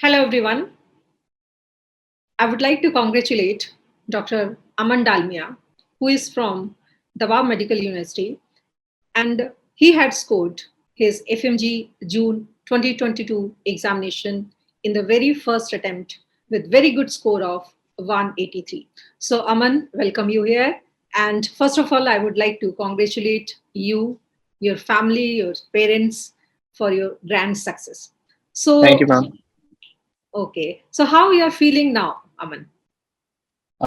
Hello, everyone. I would like to congratulate Dr. Aman Dalmia, who is from Dawa Medical University, and he had scored his FMG June 2022 examination in the very first attempt with very good score of 183. So, Aman, welcome you here. And first of all, I would like to congratulate you, your family, your parents for your grand success. Thank you, So, ma'am. okay. So how you are feeling now, Aman?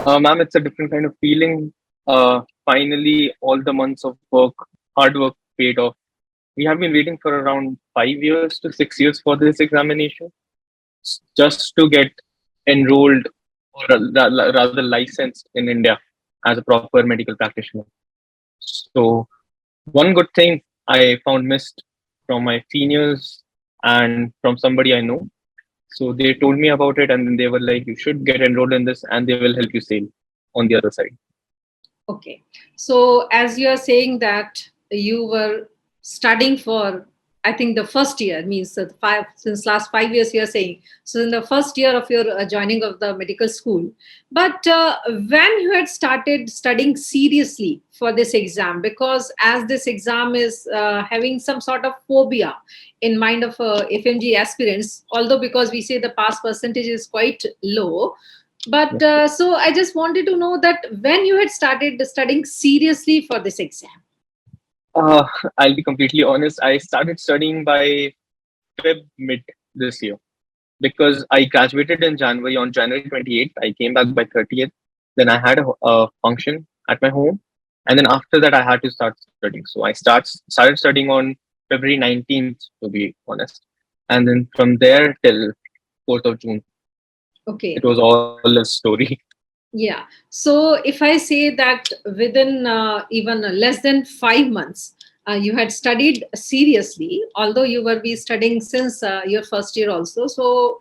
Ma'am, it's a different kind of feeling. Finally, all the months of work, hard work paid off. We have been waiting for around 5 years to 6 years for this examination, just to get enrolled or rather licensed in India as a proper medical practitioner. So, one good thing I found missed from my seniors and from somebody I know. So they told me about it, and then they were like, "You should get enrolled in this, and they will help you sail on the other side." Okay. So as you are saying that you were studying for, I think the first year means that five since last 5 years you are saying. So in the first year of your joining of the medical school, but when you had started studying seriously for this exam, because as this exam is having some sort of phobia in mind of FMG aspirants, although because we say the pass percentage is quite low, but Yeah. so I just wanted to know that when you had started studying seriously for this exam. Uh, I'll be completely honest. I started studying by Feb mid this year because I graduated in January. On January 28th, I came back by 30th. Then I had a function at my home, and then after that, I had to start studying. So I started studying on February 19th, to be honest, and then from there till 4th of June, it Okay. was all a story. Yeah. So if I say that within even less than 5 months, you had studied seriously, although you were be studying since your first year also. So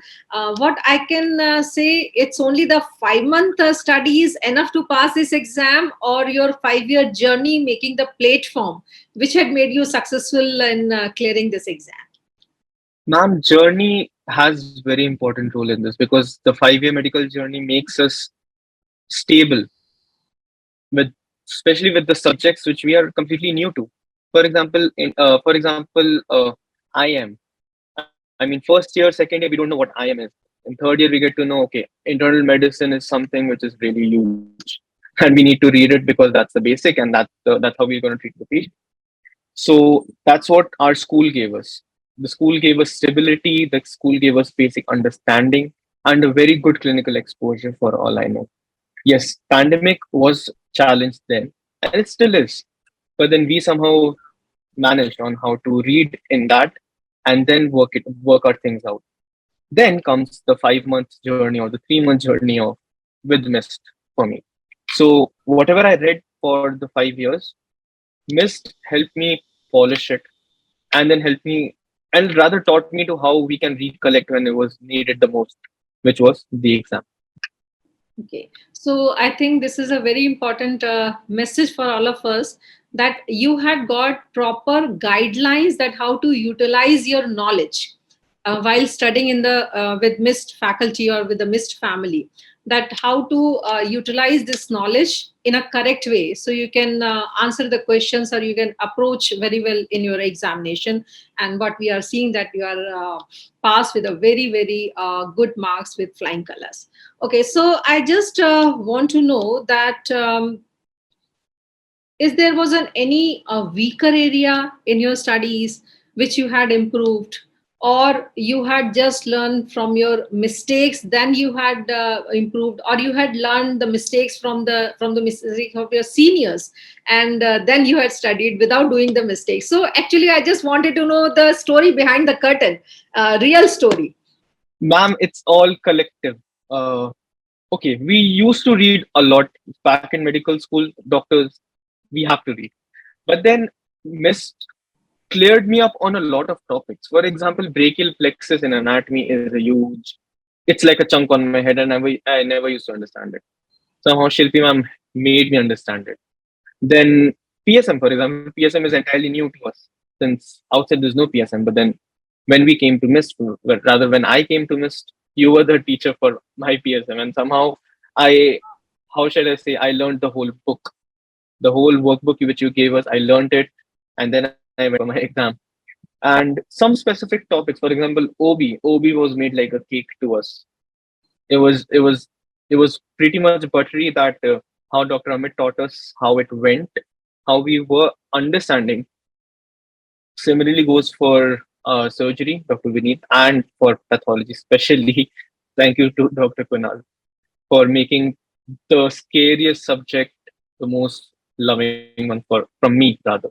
what I can say, it's only the 5 month study is enough to pass this exam, or your 5 year journey making the platform which had made you successful in clearing this exam. Ma'am, journey has very important role in this because the 5 year medical journey makes us stable with, especially with the subjects which we are completely new to. For example, I am. I mean, first year, second year, we don't know what I am is. In third year, we get to know, okay, internal medicine is something which is really huge, and we need to read it because that's the basic, and that's how we're going to treat the patient. So that's what our school gave us. The school gave us stability, the school gave us basic understanding, and a very good clinical exposure for all I know. Yes, pandemic was challenged then, and it still is. But then we somehow managed on how to read in that and then work our things out. Then comes the 5 month journey or the 3 month journey of with MIST for me. So whatever I read for the 5 years, MIST helped me polish it and then helped me and rather taught me to how we can recollect when it was needed the most, which was the exam. Okay, so I think this is a very important message for all of us, that you had got proper guidelines that how to utilize your knowledge while studying in the with MIST faculty or with the MIST family. That how to utilize this knowledge in a correct way, so you can answer the questions or you can approach very well in your examination. And what we are seeing that you are passed with a very good marks with flying colors. Okay, so I just want to know that is there was an any weaker area in your studies which you had improved, or you had just learned from your mistakes, then you had improved, or you had learned the mistakes from the mistakes of your seniors, and then you had studied without doing the mistakes. So actually, I just wanted to know the story behind the curtain, real story. Ma'am, it's all collective. Okay, we used to read a lot back in medical school. Doctors, we have to read. But then MIST cleared me up on a lot of topics. For example, brachial plexus in anatomy is a huge. It's like a chunk on my head, and I never used to understand it. Somehow Shilpi ma'am made me understand it. Then PSM, for example, PSM is entirely new to us since outside there's no PSM. But then when we came to MIST, well, rather when I came to MIST, You were the teacher for my PSM, and somehow I, how should I say, I learned the whole book, the whole workbook which you gave us. I learned it, and then I went for my exam. And some specific topics, for example, OB was made like a cake to us. It was it was it was pretty much buttery that how Dr. Amit taught us how it went, how we were understanding. Similarly goes for surgery, Dr. Vineet, and for pathology, especially. Thank you to Dr. Kunal for making the scariest subject the most loving one from me, rather.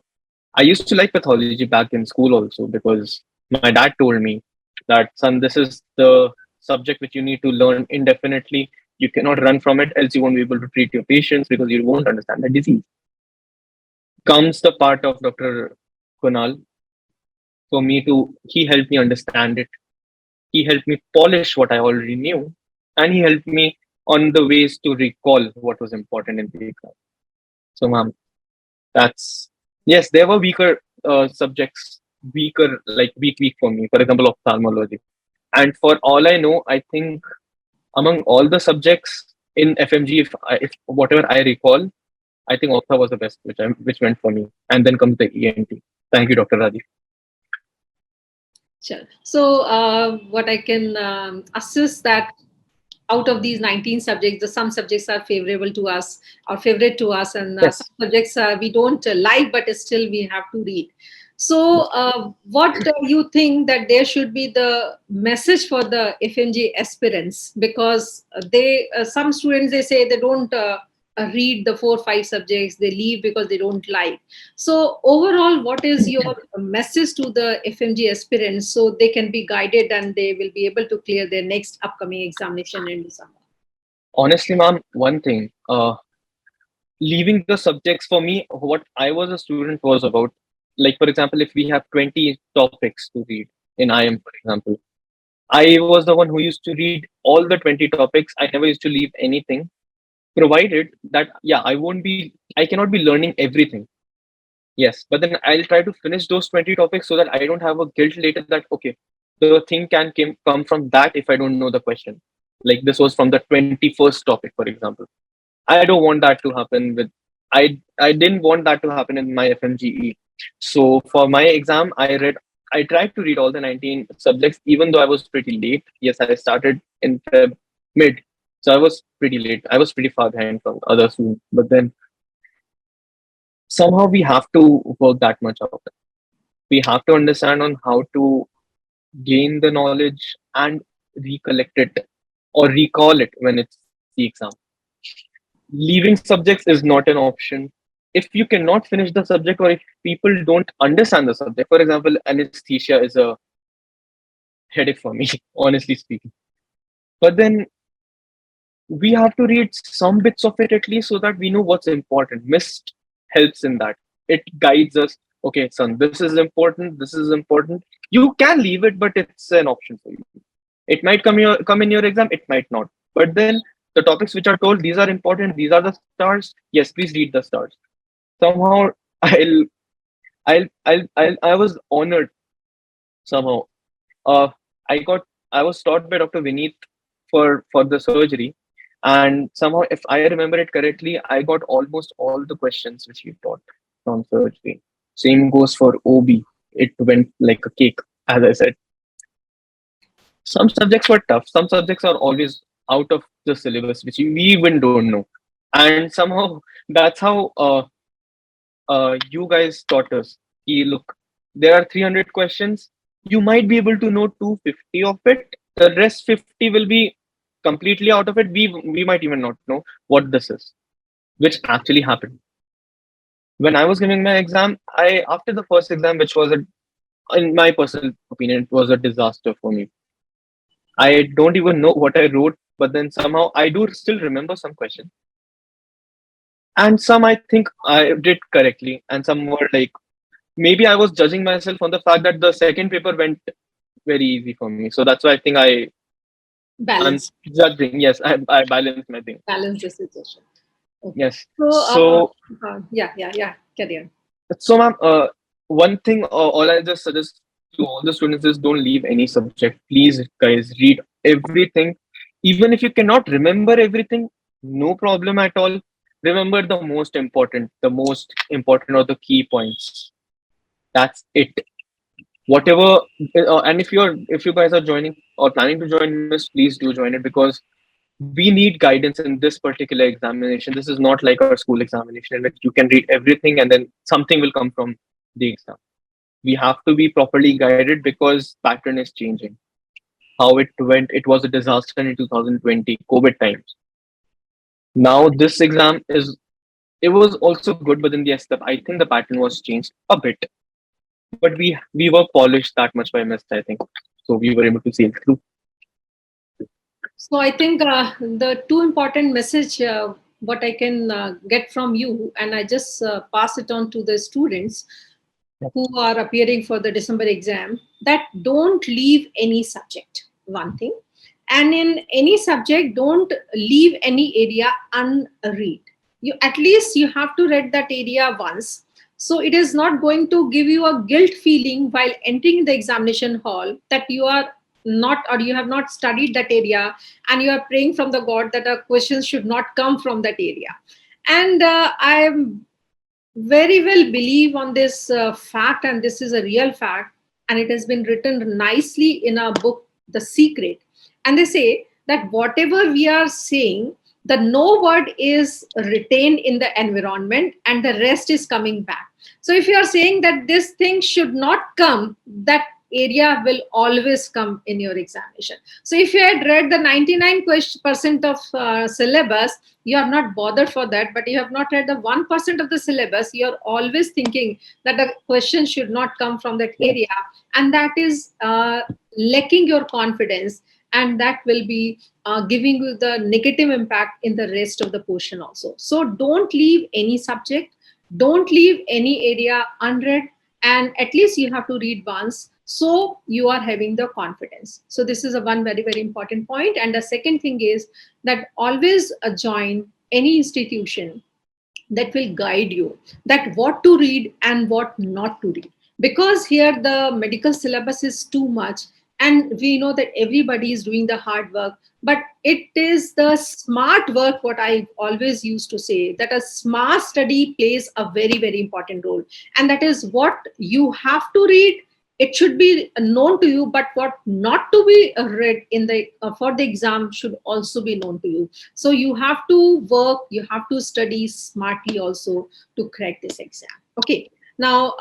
I used to like pathology back in school also because my dad told me that, son, this is the subject which you need to learn indefinitely. You cannot run from it, else you won't be able to treat your patients because you won't understand the disease. Comes the part of Dr. Kunal for me to, he helped me understand it. He helped me polish what I already knew, and he helped me on the ways to recall what was important in the exam. So, ma'am, that's, yes, there were weaker subjects, weak for me. For example, ophthalmology. And for all I know, I think among all the subjects in FMG, if whatever I recall, I think Optha was the best, which went for me. And then comes the ENT. Thank you, Dr. Raji. Sure. So, what I can assist that out of these 19 subjects, some subjects are favorable to us or favorite to us, and some Yes. subjects we don't like, but still we have to read. So, Yes. what you think that there should be the message for the FMG aspirants? Because some students, they say they don't read the 4 or 5 subjects, they leave because they don't like. So, overall, what is your message to the FMG aspirants so they can be guided and they will be able to clear their next upcoming examination in December? Honestly, ma'am, one thing, leaving the subjects for me, what I was a student was about, like, for example, if we have 20 topics to read in IM, for example, I was the one who used to read all the 20 topics. I never used to leave anything, provided that, yeah, I cannot be learning everything. Yes, but then I'll try to finish those 20 topics so that I don't have a guilt later that, okay, the thing come from that if I don't know the question. Like this was from the 21st topic, for example. I don't want that to happen with, I didn't want that to happen in my FMGE. So for my exam, I tried to read all the 19 subjects, even though I was pretty late. Yes, I started in Feb mid. So I was pretty late. I was pretty far behind from other students. But then somehow we have to work that much out. We have to understand on how to gain the knowledge and recollect it or recall it when it's the exam. Leaving subjects is not an option. If you cannot finish the subject or if people don't understand the subject, for example, anesthesia is a headache for me, honestly speaking. But then we have to read some bits of it at least so that we know what's important. MIST helps in that. It guides us. Okay, son, this is important. This is important. You can leave it, but it's an option for you. It might come in your exam. It might not. But then the topics which are told, these are important. These are the stars. Yes, please read the stars. Somehow, I'll, I was honored somehow. Uh, I was taught by Dr. Vineet for the surgery, and somehow, if I remember it correctly, I got almost all the questions which he taught from surgery. Same goes for OB. It went like a cake, as I said. Some subjects were tough. Some subjects are always out of the syllabus, which we even don't know. And somehow that's how you guys taught us. Look, there are 300 questions. You might be able to know 250 of it. The rest 50 will be completely out of it. We might even not know what this is, which actually happened. When I was giving my exam, I after the first exam, which was in my personal opinion, it was a disaster for me. I don't even know what I wrote, but then somehow I do still remember some questions. And some I think I did correctly, and some were like, maybe I was judging myself on the fact that the second paper went very easy for me. So that's why I think I'm Balance. judging. Yes, I balanced my thing. Balance the situation. Okay. Yes. So, yeah, yeah, yeah. Carry on. So ma'am, one thing all I just suggest to all the students is don't leave any subject. Please, guys, read everything. Even if you cannot remember everything, no problem at all. Remember the most important or the key points. That's it. Whatever, and if you guys are joining or planning to join MIST, please do join it because we need guidance in this particular examination. This is not like our school examination in which you can read everything and then something will come from the exam. We have to be properly guided because pattern is changing. How it went, it was a disaster in 2020 COVID times. Now this exam is, it was also good, but then yes, I think the pattern was changed a bit. But we were polished that much by MIST, I think. So we were able to sail through. So I think the two important message what I can get from you, and I just pass it on to the students who are appearing for the December exam, that don't leave any subject. One thing, and in any subject, don't leave any area unread. You at least you have to read that area once. So it is not going to give you a guilt feeling while entering the examination hall that you are not or you have not studied that area, and you are praying from the god that a question should not come from that area. And I am very well believe on this fact, and this is a real fact, and it has been written nicely in a book, The Secret. And they say that whatever we are saying, the no word is retained in the environment and the rest is coming back. So if you are saying that this thing should not come, that area will always come in your examination. So if you had read the 99% of syllabus, you are not bothered for that, but you have not read the 1% of the syllabus, you are always thinking that the question should not come from that area, and that is lacking your confidence, and that will be giving you the negative impact in the rest of the portion also. So don't leave any subject, don't leave any area unread, and at least you have to read once, so you are having the confidence. So this is a one very very important point. And the second thing is that always join any institution that will guide you, that what to read and what not to read, because here the medical syllabus is too much, and we know that everybody is doing the hard work, but it is the smart work, what I always used to say, that a smart study plays a very very important role. And that is what you have to read, it should be known to you, but what not to be read in the for the exam should also be known to you. So you have to work, you have to study smartly also to crack this exam. Okay. Now,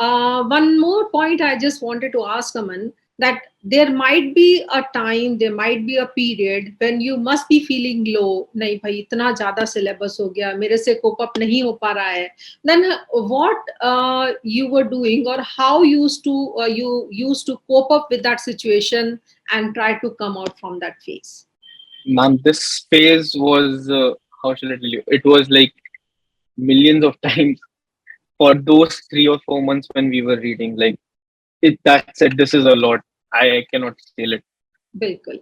one more point I just wanted to ask Aman, that there might be a time, there might be a period when you must be feeling low. नहीं भाई इतना ज़्यादा syllabus हो गया, मेरे से cope up नहीं हो पा रहा है. Then what you were doing, or how you used to cope up with that situation and try to come out from that phase? Ma'am, this phase was, how shall I tell you? It was like millions of times for those 3 or 4 months when we were reading. Like, that said, this is a lot. I cannot steal it. बिल्कुल.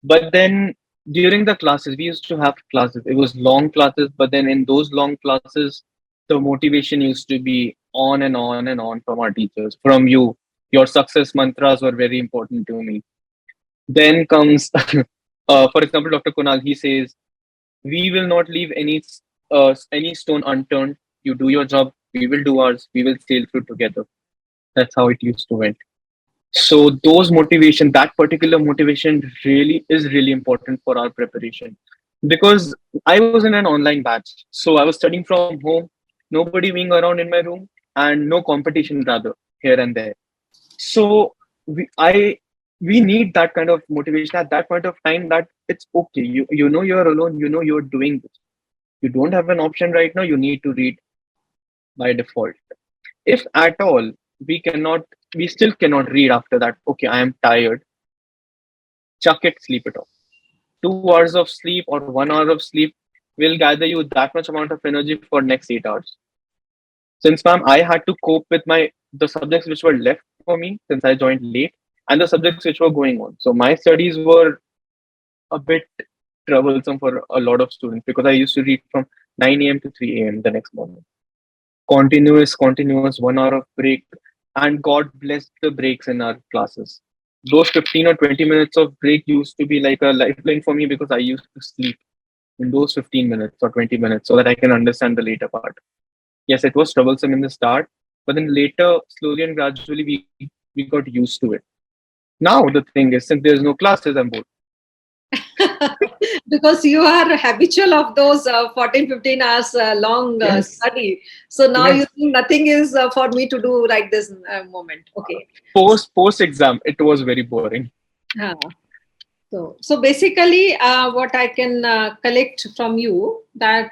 But then during the classes, we used to have classes. It was long classes, but then in those long classes, the motivation used to be on and on and on from our teachers, from you. Your success mantras were very important to me. Then comes, for example, Dr. Kunal. He says, "We will not leave any stone unturned. You do your job, we will do ours. We will sail through together." That's how it used to went. So those motivation, that particular motivation really is really important for our preparation, because I was in an online batch. So I was studying from home, nobody being around in my room, and no competition rather here and there. So we need that kind of motivation at that point of time, that it's okay. You know you're alone, you know you're doing this. You don't have an option right now, you need to read by default. If at all we still cannot read after that, okay, I am tired, chuck it, sleep it off. 2 hours of sleep or 1 hour of sleep will gather you that much amount of energy for next 8 hours. Since ma'am, I had to cope with the subjects which were left for me since I joined late, and the subjects which were going on. So my studies were a bit troublesome for a lot of students, because I used to read from 9 a.m. to 3 a.m. the next morning. Continuous 1 hour of break. And God bless the breaks in our classes. Those 15 or 20 minutes of break used to be like a lifeline for me because I used to sleep in those 15 minutes or 20 minutes so that I can understand the later part. Yes, it was troublesome in the start, but then later, slowly and gradually, we got used to it. Now, the thing is, since there's no classes, I'm bored. Because you are habitual of those 14, 15 hours long Yes, study. So now you yes. think nothing is for me to do right this moment. Okay. Post exam, it was very boring. Huh. So basically, what I can collect from you that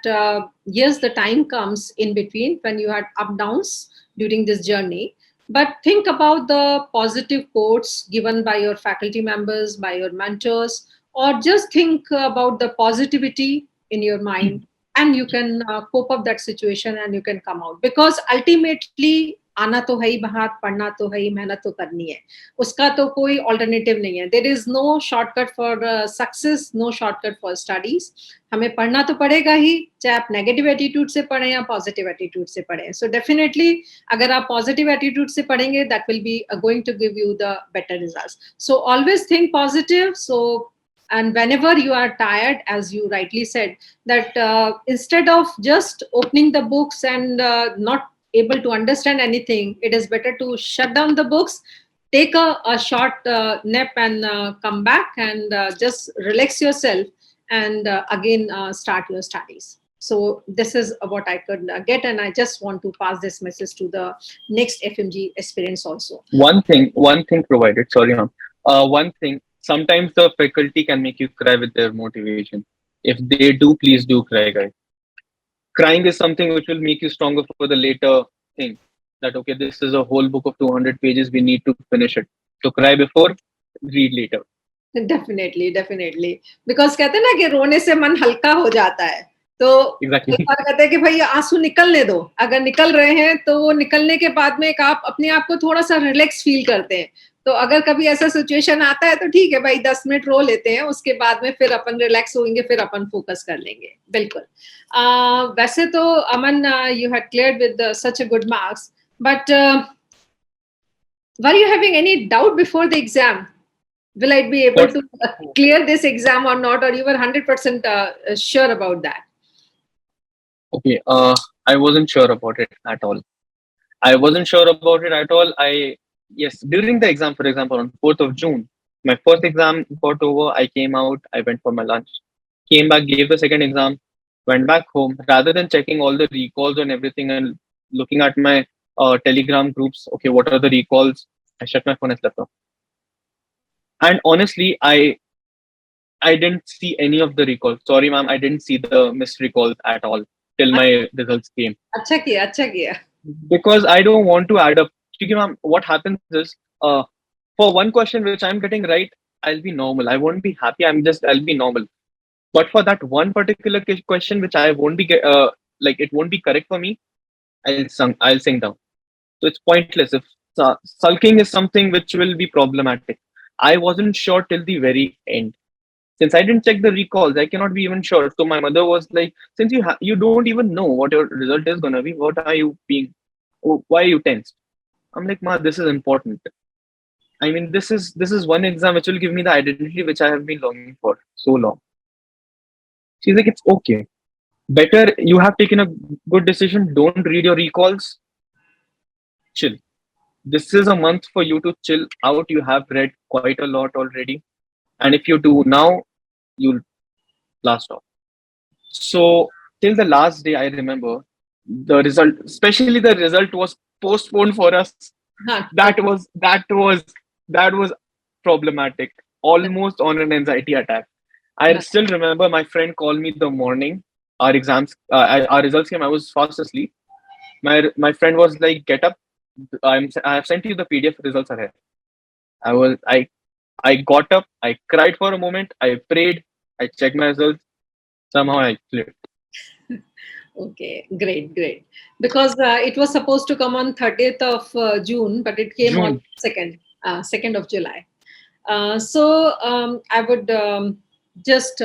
yes, the time comes in between when you had up downs during this journey. But think about the positive quotes given by your faculty members, by your mentors, or just think about the positivity in your mind, and you can cope up that situation and you can come out. Because ultimately, आना तो है ही बाहर, पढ़ना तो है ही, मेहनत तो करनी है, उसका तो कोई ऑल्टरनेटिव नहीं है. There is no shortcut for success, no shortcut for studies. हमें पढ़ना तो पड़ेगा ही, चाहे आप नेगेटिव एटीट्यूड से पढ़ें या पॉजिटिव एटीट्यूड से पढ़ें. सो डेफिनेटली अगर आप पॉजिटिव एटीट्यूड से पढ़ेंगे that will be going to give you the better results. So always think positive. So and whenever you are tired, as you rightly said, that instead of just opening the books and not able to understand anything, it is better to shut down the books, take a short nap, and come back and just relax yourself, and again start your studies. So this is what I could get, and I just want to pass this message to the next FMG aspirants also. One thing provided. Sorry, ma'am. One thing. Sometimes the faculty can make you cry with their motivation. If they do, please do cry, guys. Crying is something which will make you stronger for the later thing. That okay, this is a whole book of 200 pages. We need to finish it. So cry before, read later. Definitely definitely. Because कहते हैं ना कि रोने से मन हल्का हो जाता है. तो कई Exactly. बार कहते हैं कि भाई आंसू निकलने दो. अगर निकल रहे हैं तो वो निकलने के बाद में एक आप अपने आप को थोड़ा सा रिलैक्स फील करते हैं. तो अगर कभी ऐसा सिचुएशन आता है तो ठीक है भाई, 10 मिनट रो लेते हैं, उसके बाद में फिर अपन रिलैक्स होंगे, फिर अपन फोकस कर लेंगे. बिल्कुल. वैसे तो Aman, you had cleared with such a good marks, but were you having any doubt before the exam? Will I be able But to clear this exam or not, or you were 100% sure about that? okay, I wasn't sure about it at all. I wasn't sure about it at all. I Yes, during the exam, for example, on 4th of June, my first exam got over. I came out. I went for my lunch. Came back, gave the second exam, went back home. Rather than checking all the recalls and everything and looking at my Telegram groups, okay, what are the recalls? I shut my phone and slept off. And honestly, I didn't see any of the recalls. Sorry, ma'am, I didn't see the missed recalls at all till my results came अच्छा किया, अच्छा किया. because I don't want to add up. Because, ma'am, what happens is, for one question which I'm getting right, I'll be normal. I won't be happy. I'll be normal. But for that one particular question which I won't be like it won't be correct for me, I'll sink down. So it's pointless. If sulking is something which will be problematic, I wasn't sure till the very end. Since I didn't check the recalls, I cannot be even sure. So my mother was like, "Since you don't even know what your result is gonna be, what are you being? Why are you tense?" I'm like, "Ma, this is important. I mean, this is one exam which will give me the identity which I have been longing for so long." She's like, "It's okay. Better you have taken a good decision. Don't read your recalls. Chill. This is a month for you to chill out. You have read quite a lot already, and if you do now, you'll blast off." So till the last day, I remember the result, especially the result was postponed for us. हाँ. That was problematic, almost on an anxiety attack. I हाँ. still remember my friend called me the morning. Our results came. I was fast asleep. My friend was like, "Get up. I have sent you the PDF results are here." I got up. I cried for a moment. I prayed. I checked my results. Somehow I cleared. Okay, great, great. Because it was supposed to come on 30th of June, but it came on June. 2nd of July. So I would just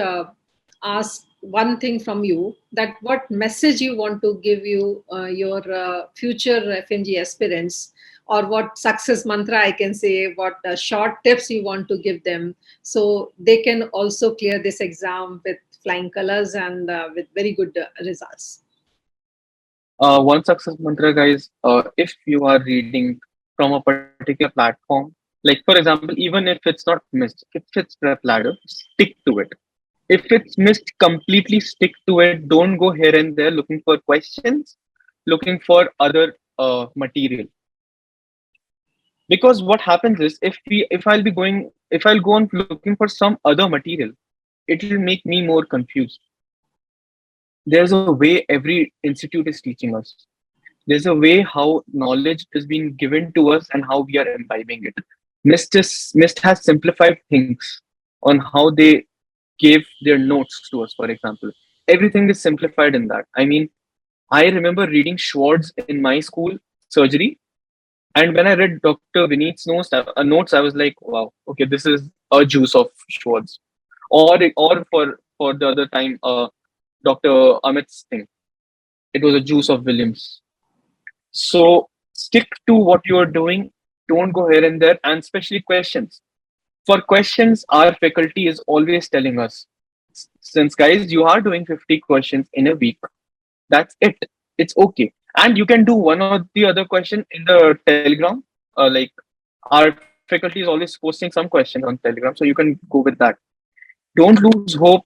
ask one thing from you, that what message you want to give you your future FMG aspirants, or what success mantra I can say, what short tips you want to give them, so they can also clear this exam with flying colors and with very good results. One success mantra, guys. If you are reading from a particular platform, like for example, even if it's not missed, if it's prep ladder, stick to it. If it's missed, completely stick to it. Don't go here and there looking for questions, looking for other material. Because what happens is, if I'll go on looking for some other material, it will make me more confused. There's a way every institute is teaching us. There's a way how knowledge is being given to us and how we are imbibing it. MIST has simplified things on how they gave their notes to us, for example. Everything is simplified in that. I mean, I remember reading Schwartz in my school, surgery, and when I read Dr. Vineet's notes, I was like, wow, okay, this is a juice of Schwartz. Or for the other time, Dr. Amit's thing, it was a juice of Williams. So stick to what you are doing. Don't go here and there, and especially questions. For questions, our faculty is always telling us, since guys, you are doing 50 questions in a week, that's it. It's okay. And you can do one or the other question in the Telegram. Like our faculty is always posting some questions on Telegram, so you can go with that. Don't lose hope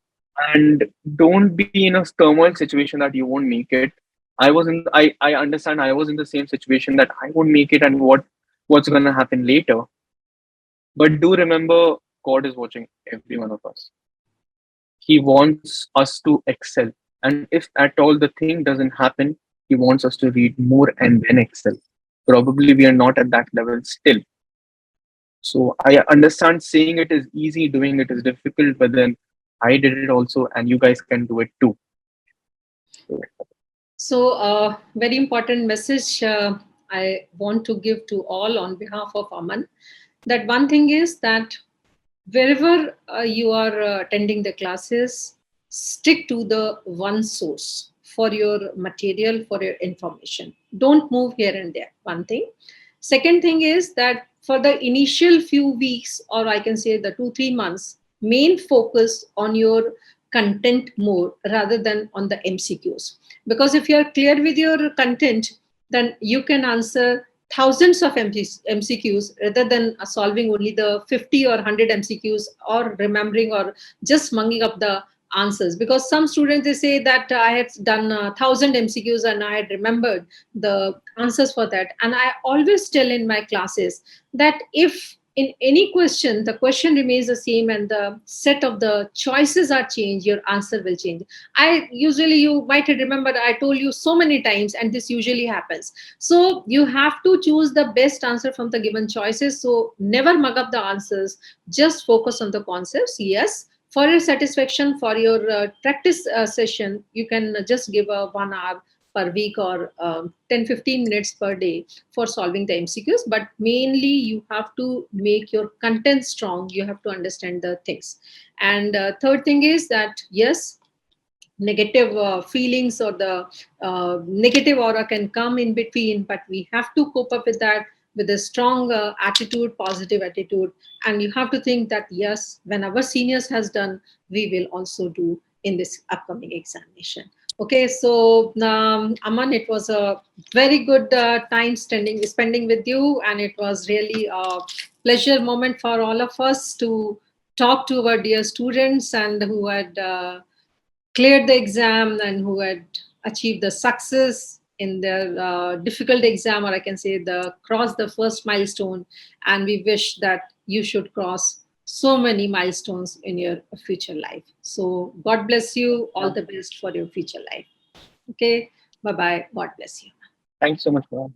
and don't be in a turmoil situation that you won't make it. I understand I was in the same situation that I won't make it and what's gonna happen later. But do remember God is watching every one of us. He wants us to excel. And if at all the thing doesn't happen, he wants us to read more and then excel. Probably we are not at that level still. So I understand saying it is easy, doing it is difficult, but then I did it also, and you guys can do it too. So, very important message I want to give to all on behalf of Aman, that one thing is that wherever you are attending the classes, stick to the one source for your material, for your information. Don't move here and there. One thing. Second thing is that for the initial few weeks, or I can say the 2 3 months, main focus on your content more rather than on the MCQs. Because if you are clear with your content, then you can answer thousands of MCQs rather than solving only the 50 or 100 MCQs, or remembering or just munging up the answers. Because some students, they say that I had done 1,000 MCQs and I had remembered the answers for that. And I always tell in my classes that if in any question the question remains the same and the set of the choices are changed, your answer will change. I usually, you might remember, I told you so many times, and this usually happens. So you have to choose the best answer from the given choices. So never mug up the answers, just focus on the concepts. Yes, for your satisfaction, for your practice session, you can just give a 1 hour per week, or 10 15 minutes per day for solving the MCQs. But mainly you have to make your content strong, you have to understand the things. And third thing is that yes, negative feelings or the negative aura can come in between, but we have to cope up with that with a strong attitude, positive attitude. And you have to think that yes, when our seniors has done, we will also do in this upcoming examination. Okay, so Aman, it was a very good time spending with you, and it was really a pleasure moment for all of us to talk to our dear students and who had cleared the exam and who had achieved the success in their difficult exam, or I can say the cross the first milestone. And we wish that you should cross so many milestones in your future life. So God bless you. All the best for your future life. Okay. Bye bye. God bless you. Thanks so much, man.